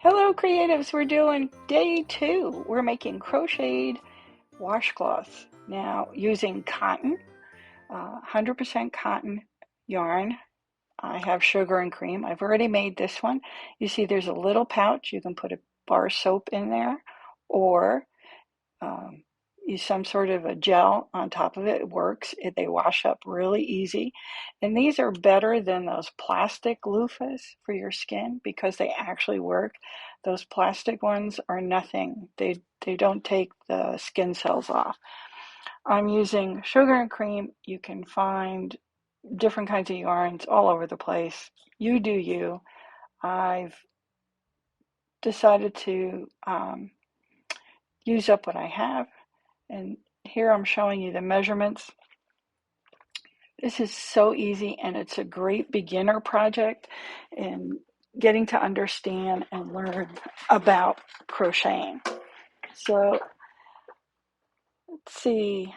Hello creatives, we're doing day 2. We're making crocheted washcloths. Now using cotton, 100% cotton yarn. I have sugar and cream. I've already made this one. You see there's a little pouch. You can put a bar soap in there or um, use some sort of a gel on top of it. It works. They wash up really easy. And these are better than those plastic loofahs for your skin because they actually work. Those plastic ones are nothing. They don't take the skin cells off. I'm using sugar and cream. You can find different kinds of yarns all over the place. You do you. I've decided to use up what I have. And here I'm showing you the measurements. This is so easy and it's a great beginner project in getting to understand and learn about crocheting. So let's see,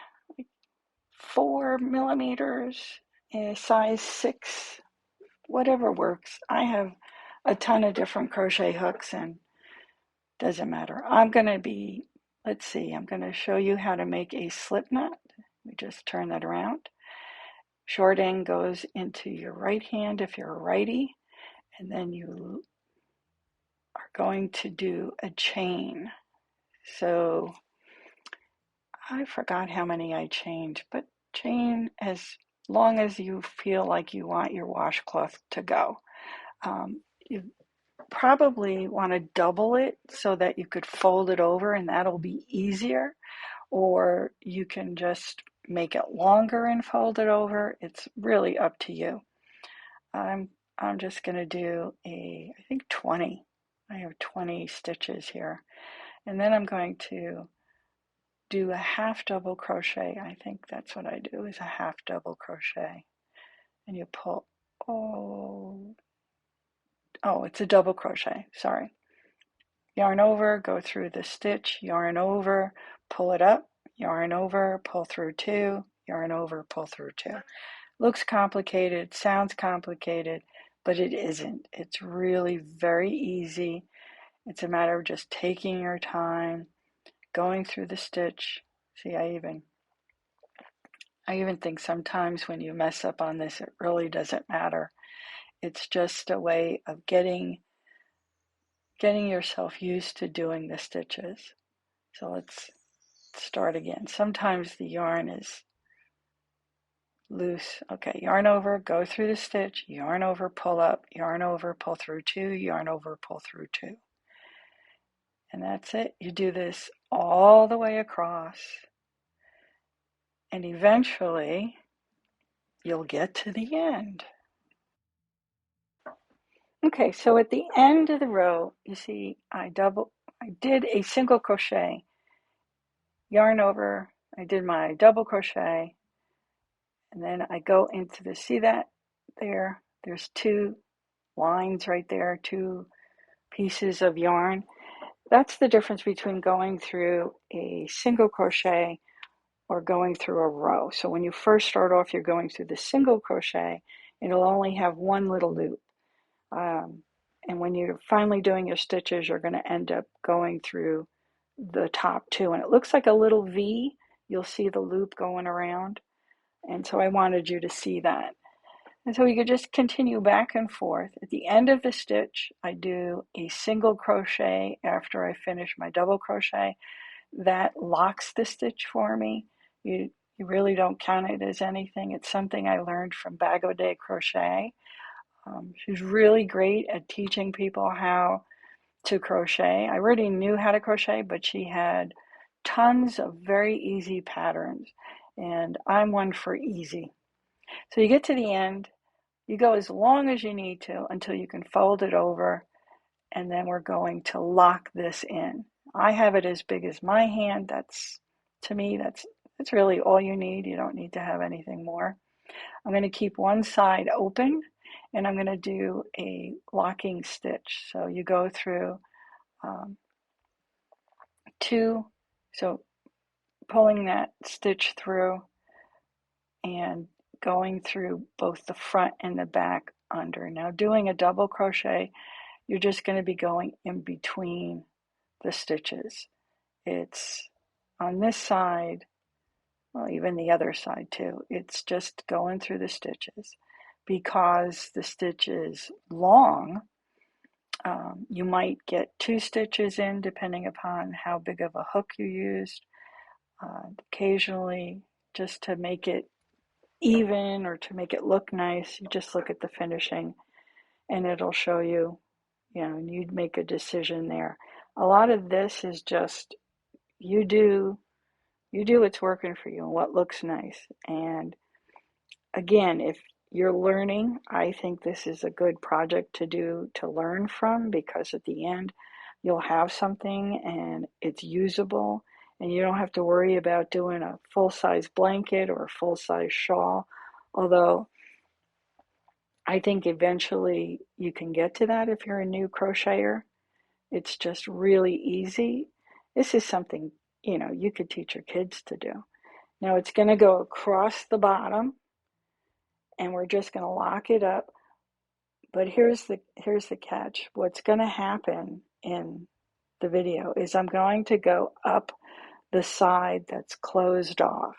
4 millimeters, size 6, whatever works. I have a ton of different crochet hooks and doesn't matter. I'm going to show you how to make a slip knot. We just turn that around. Short end goes into your right hand if you're a righty, and then you are going to do a chain. So I forgot how many I chained, but chain as long as you feel like you want your washcloth to go. You probably want to double it so that you could fold it over and that'll be easier, or you can just make it longer and fold it over. It's really up to you. I'm just going to do I think 20. I have 20 stitches here. And then I'm going to do a half double crochet. I think that's what I do, is a half double crochet. And you pull, it's a double crochet, sorry. Yarn over, go through the stitch, yarn over, pull it up, yarn over, pull through 2, yarn over, pull through 2. Looks complicated, sounds complicated, but it isn't. It's really very easy. It's a matter of just taking your time, going through the stitch. See, I even think sometimes when you mess up on this, it really doesn't matter. It's just a way of getting yourself used to doing the stitches. So let's start again. Sometimes the yarn is loose. Okay, yarn over, go through the stitch, yarn over, pull up, yarn over, pull through 2, yarn over, pull through 2. And that's it. You do this all the way across, and eventually you'll get to the end. Okay, so at the end of the row, you see I did a single crochet, yarn over, I did my double crochet, and then I go into see that there? There's 2 lines right there, 2 pieces of yarn. That's the difference between going through a single crochet or going through a row. So when you first start off, you're going through the single crochet, it'll only have one little loop. And when you're finally doing your stitches, you're going to end up going through the top 2. And it looks like a little V. You'll see the loop going around. And so I wanted you to see that. And so you could just continue back and forth. At the end of the stitch, I do a single crochet after I finish my double crochet. That locks the stitch for me. You really don't count it as anything. It's something I learned from Bag O' Day Crochet. She's really great at teaching people how to crochet. I already knew how to crochet, but she had tons of very easy patterns, and I'm one for easy. So you get to the end, you go as long as you need to until you can fold it over, and then we're going to lock this in. I have it as big as my hand. To me, that's really all you need. You don't need to have anything more. I'm going to keep one side open, and I'm going to do a locking stitch. So you go through 2, so pulling that stitch through and going through both the front and the back under. Now doing a double crochet, you're just going to be going in between the stitches. It's on this side, well, even the other side too. It's just going through the stitches. Because the stitch is long, you might get 2 stitches in depending upon how big of a hook you used. Occasionally, just to make it even or to make it look nice, you just look at the finishing and it'll show you, and you'd make a decision there. A lot of this is just you do what's working for you and what looks nice. And again, if you're learning, I think this is a good project to do to learn from, because at the end you'll have something and it's usable and you don't have to worry about doing a full-size blanket or a full-size shawl. Although I think eventually you can get to that if you're a new crocheter. It's just really easy. This is something, you could teach your kids to do. Now it's going to go across the bottom and we're just going to lock it up. But here's the catch. What's going to happen in the video is I'm going to go up the side that's closed off.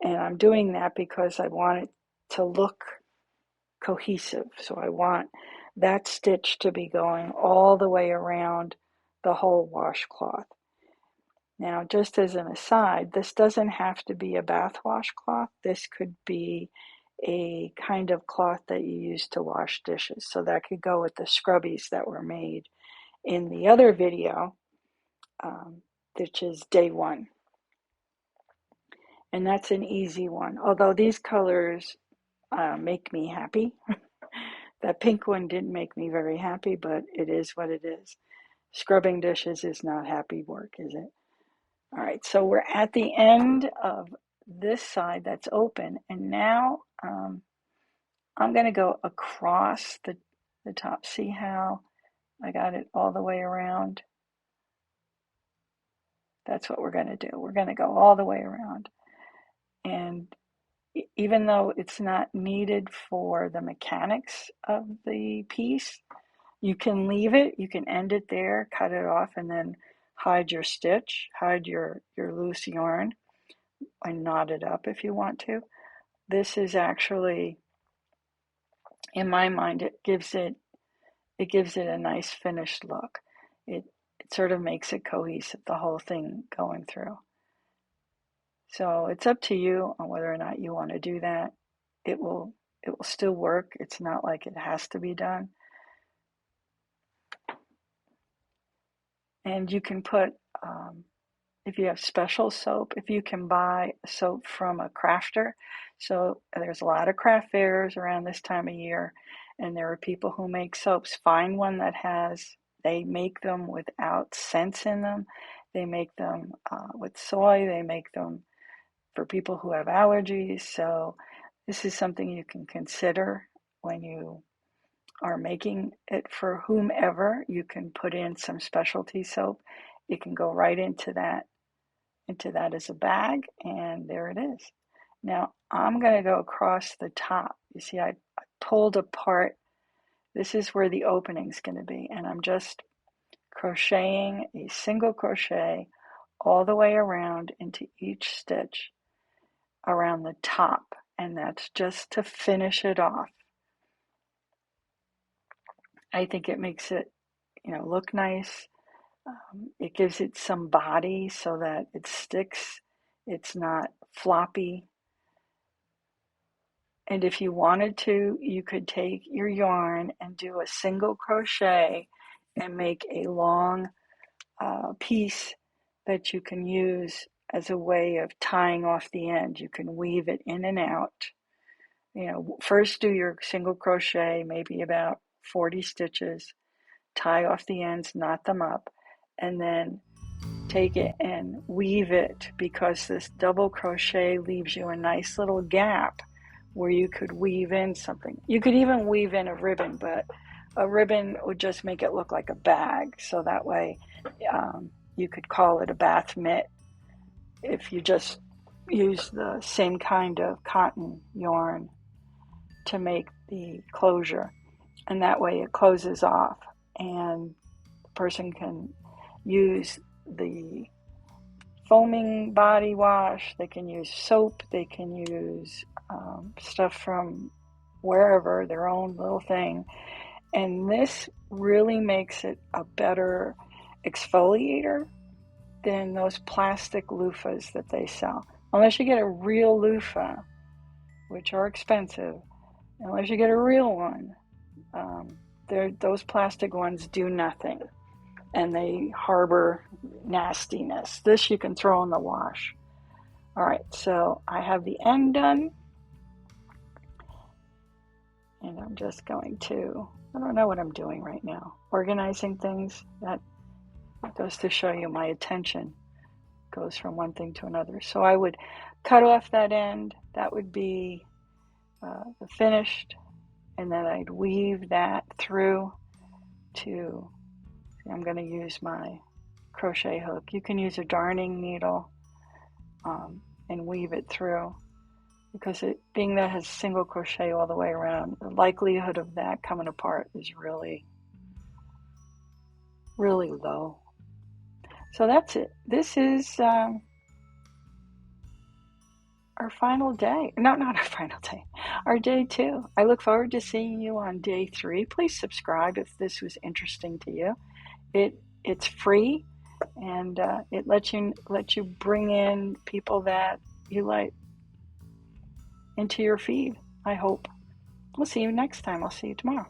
And I'm doing that because I want it to look cohesive. So I want that stitch to be going all the way around the whole washcloth. Now, just as an aside, this doesn't have to be a bath washcloth. This could be a kind of cloth that you use to wash dishes. So that could go with the scrubbies that were made in the other video, which is day 1. And that's an easy one. Although these colors make me happy. That pink one didn't make me very happy, but it is what it is. Scrubbing dishes is not happy work, is it? All right, so we're at the end of this side that's open, and now I'm going to go across the top. See how I got it all the way around? That's what we're going to do. We're going to go all the way around. And even though it's not needed for the mechanics of the piece, you can leave it, you can end it there, cut it off, and then hide your stitch, hide your loose yarn, and knot it up if you want to. This is actually, in my mind, it gives it a nice finished look. It sort of makes it cohesive, the whole thing going through. So it's up to you on whether or not you want to do that. It will still work. It's not like it has to be done. And you can put, if you have special soap, if you can buy soap from a crafter. So there's a lot of craft fairs around this time of year, and there are people who make soaps. Find one that they make them without scents in them. They make them with soy. They make them for people who have allergies. So this is something you can consider when you are making it for whomever. You can put in some specialty soap. It can go right into that as a bag, and there it is. Now I'm going to go across the top. You see, I pulled apart. This is where the opening is going to be, and I'm just crocheting a single crochet all the way around into each stitch around the top, and that's just to finish it off. I think it makes it, look nice. It gives it some body so that it sticks. It's not floppy. And if you wanted to, you could take your yarn and do a single crochet and make a long piece that you can use as a way of tying off the end. You can weave it in and out. First do your single crochet, maybe about 40 stitches, tie off the ends, knot them up, and then take it and weave it, because this double crochet leaves you a nice little gap where you could weave in something. You could even weave in a ribbon, but a ribbon would just make it look like a bag. So that way you could call it a bath mitt if you just use the same kind of cotton yarn to make the closure. and that way it closes off, and the person can use the foaming body wash, they can use soap, they can use stuff from wherever, their own little thing, and this really makes it a better exfoliator than those plastic loofahs that they sell. Unless you get a real loofah, which are expensive, unless you get a real one, those plastic ones do nothing, and they harbor nastiness. This you can throw in the wash. All right, so I have the end done, and I'm just going to, I don't know what I'm doing right now, organizing things. That goes to show you my attention goes from one thing to another. So I would cut off that end, that would be the finished, and then I'd weave that through to, I'm going to use my crochet hook. You can use a darning needle and weave it through, because it, being that it has single crochet all the way around, the likelihood of that coming apart is really, really low. So that's it. This is our final day. No, not our final day. Our day 2. I look forward to seeing you on day 3. Please subscribe if this was interesting to you. It's free, and it lets you bring in people that you like into your feed, I hope. We'll see you next time. I'll see you tomorrow.